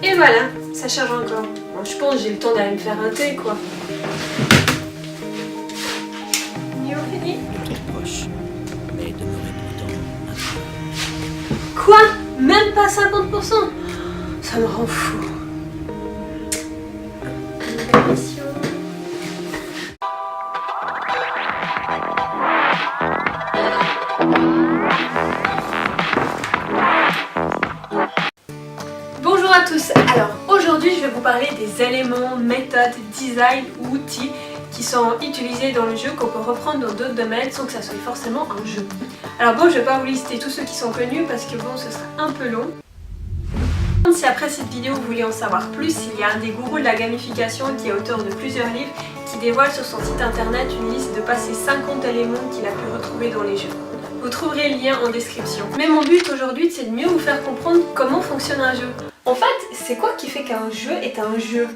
Et voilà, ça charge encore. Bon, je pense que j'ai le temps d'aller me faire un thé, quoi. Niveau fini? Très proche, mais demeurez pourtant un Quoi? Même pas 50%? Ça me rend fou. Bonjour à tous, alors aujourd'hui je vais vous parler des éléments, méthodes, design ou outils qui sont utilisés dans le jeu qu'on peut reprendre dans d'autres domaines sans que ça soit forcément un jeu. Alors bon, je vais pas vous lister tous ceux qui sont connus parce que bon, ce sera un peu long. Si après cette vidéo vous voulez en savoir plus, il y a un des gourous de la gamification qui est auteur de plusieurs livres qui dévoile sur son site internet une liste de passer 50 éléments qu'il a pu retrouver dans les jeux. Vous trouverez le lien en description. Mais mon but aujourd'hui c'est de mieux vous faire comprendre comment fonctionne un jeu. En fait, c'est quoi qui fait qu'un jeu est un jeu?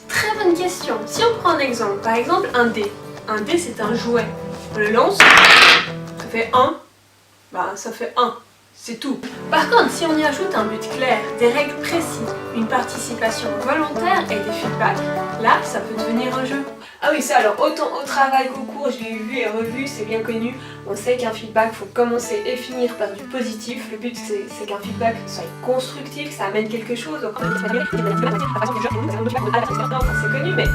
Très bonne question. Si on prend un exemple, par exemple un dé. Un dé c'est un jouet. On le lance, ça fait 1, bah ça fait 1. C'est tout. Par contre, si on y ajoute un but clair, des règles précises, une participation volontaire et des feedbacks, là, ça peut devenir un jeu. Ah oui, ça alors, autant au travail qu'au cours, je l'ai vu et revu, c'est bien connu. On sait qu'un feedback, il faut commencer et finir par du positif. Le but, c'est qu'un feedback soit constructif, ça amène quelque chose. C'est connu, mais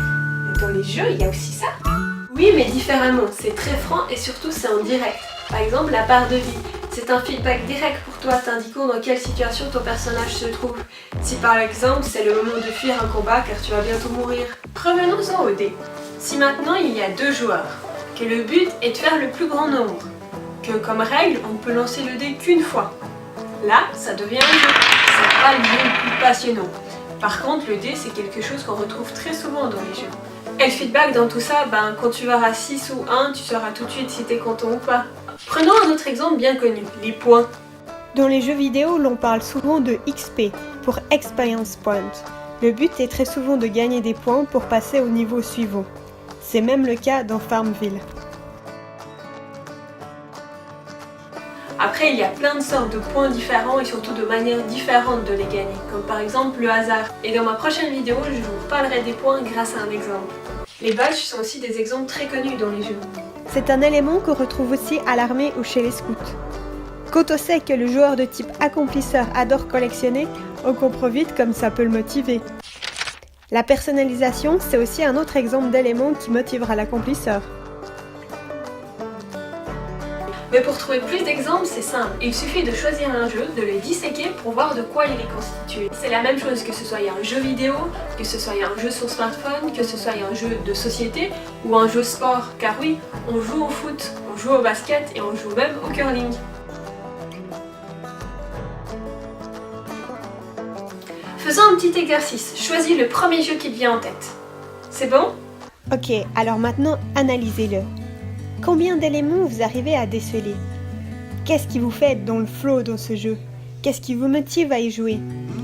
dans les jeux, il y a aussi ça. Oui, mais différemment. C'est très franc et surtout, c'est en direct. Par exemple, la barre de vie. C'est un feedback direct pour toi, t'indiquant dans quelle situation ton personnage se trouve. Si par exemple, c'est le moment de fuir un combat car tu vas bientôt mourir. Revenons-en au dé. Si maintenant il y a 2 joueurs, que le but est de faire le plus grand nombre, que comme règle, on peut lancer le dé qu'une fois. Là, ça devient un jeu. C'est pas le jeu le plus passionnant. Par contre, le dé, c'est quelque chose qu'on retrouve très souvent dans les jeux. Et le feedback dans tout ça, quand tu verras 6 ou 1, tu sauras tout de suite si t'es content ou pas. Prenons un autre exemple bien connu, les points. Dans les jeux vidéo, l'on parle souvent de XP, pour Experience Point. Le but est très souvent de gagner des points pour passer au niveau suivant. C'est même le cas dans Farmville. Après, il y a plein de sortes de points différents et surtout de manières différentes de les gagner, comme par exemple le hasard. Et dans ma prochaine vidéo, je vous parlerai des points grâce à un exemple. Les badges sont aussi des exemples très connus dans les jeux. C'est un élément qu'on retrouve aussi à l'armée ou chez les scouts. Quand on sait que le joueur de type accomplisseur adore collectionner, on comprend vite comme ça peut le motiver. La personnalisation, c'est aussi un autre exemple d'élément qui motivera l'accomplisseur. Mais pour trouver plus d'exemples, c'est simple. Il suffit de choisir un jeu, de le disséquer pour voir de quoi il est constitué. C'est la même chose que ce soit un jeu vidéo, que ce soit un jeu sur smartphone, que ce soit un jeu de société ou un jeu sport. Car oui, on joue au foot, on joue au basket et on joue même au curling. Faisons un petit exercice. Choisis le premier jeu qui te vient en tête. C'est bon? Ok, alors maintenant analysez-le. Combien d'éléments vous arrivez à déceler? Qu'est-ce qui vous fait être dans le flow dans ce jeu? Qu'est-ce qui vous motive à y jouer?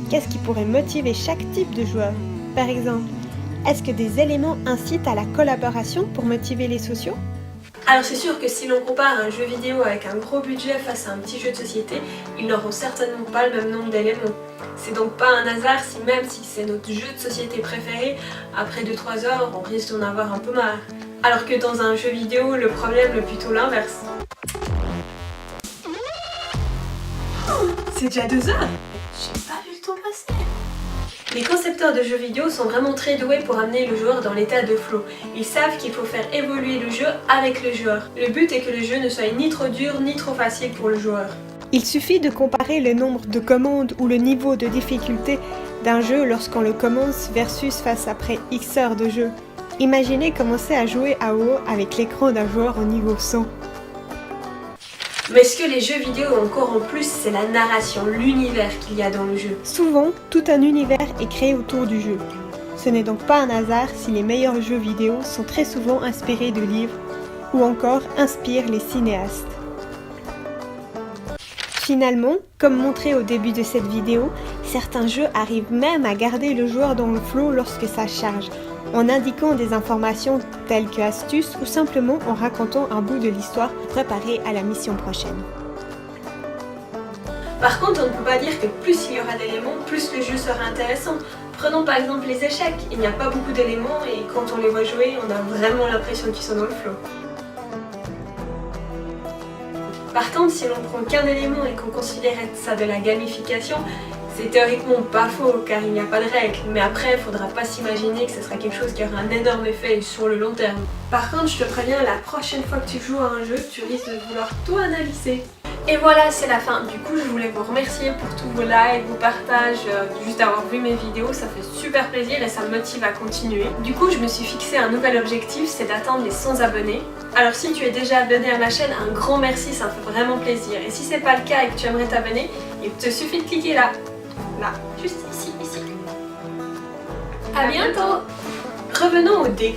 Qu'est-ce qui pourrait motiver chaque type de joueur? Par exemple, est-ce que des éléments incitent à la collaboration pour motiver les sociaux? Alors c'est sûr que si l'on compare un jeu vidéo avec un gros budget face à un petit jeu de société, ils n'auront certainement pas le même nombre d'éléments. C'est donc pas un hasard si même si c'est notre jeu de société préféré, après 2-3 heures, on risque d'en avoir un peu marre. Alors que dans un jeu vidéo, le problème est plutôt l'inverse. Oh, c'est déjà 2 heures! J'ai pas vu le temps passer! Les concepteurs de jeux vidéo sont vraiment très doués pour amener le joueur dans l'état de flow. Ils savent qu'il faut faire évoluer le jeu avec le joueur. Le but est que le jeu ne soit ni trop dur ni trop facile pour le joueur. Il suffit de comparer le nombre de commandes ou le niveau de difficulté d'un jeu lorsqu'on le commence versus face après X heures de jeu. Imaginez commencer à jouer à WoW avec l'écran d'un joueur au niveau 100. Mais ce que les jeux vidéo ont encore en plus, c'est la narration, l'univers qu'il y a dans le jeu. Souvent, tout un univers est créé autour du jeu. Ce n'est donc pas un hasard si les meilleurs jeux vidéo sont très souvent inspirés de livres ou encore inspirent les cinéastes. Finalement, comme montré au début de cette vidéo, certains jeux arrivent même à garder le joueur dans le flow lorsque ça charge, en indiquant des informations telles que astuces ou simplement en racontant un bout de l'histoire préparée à la mission prochaine. Par contre, on ne peut pas dire que plus il y aura d'éléments, plus le jeu sera intéressant. Prenons par exemple les échecs, il n'y a pas beaucoup d'éléments et quand on les voit jouer, on a vraiment l'impression qu'ils sont dans le flow. Par contre, si l'on prend qu'un élément et qu'on considère ça de la gamification, c'est théoriquement pas faux car il n'y a pas de règles, mais après il faudra pas s'imaginer que ce sera quelque chose qui aura un énorme effet sur le long terme. Par contre, je te préviens, la prochaine fois que tu joues à un jeu, tu risques de vouloir tout analyser. Et voilà, c'est la fin. Du coup, je voulais vous remercier pour tous vos likes, vos partages, juste d'avoir vu mes vidéos, ça fait super plaisir et ça me motive à continuer. Du coup, je me suis fixé un nouvel objectif, c'est d'atteindre les 100 abonnés. Alors si tu es déjà abonné à ma chaîne, un grand merci, ça me fait vraiment plaisir. Et si c'est pas le cas et que tu aimerais t'abonner, il te suffit de cliquer là. Là, juste ici, ici. À bientôt. Revenons au dé.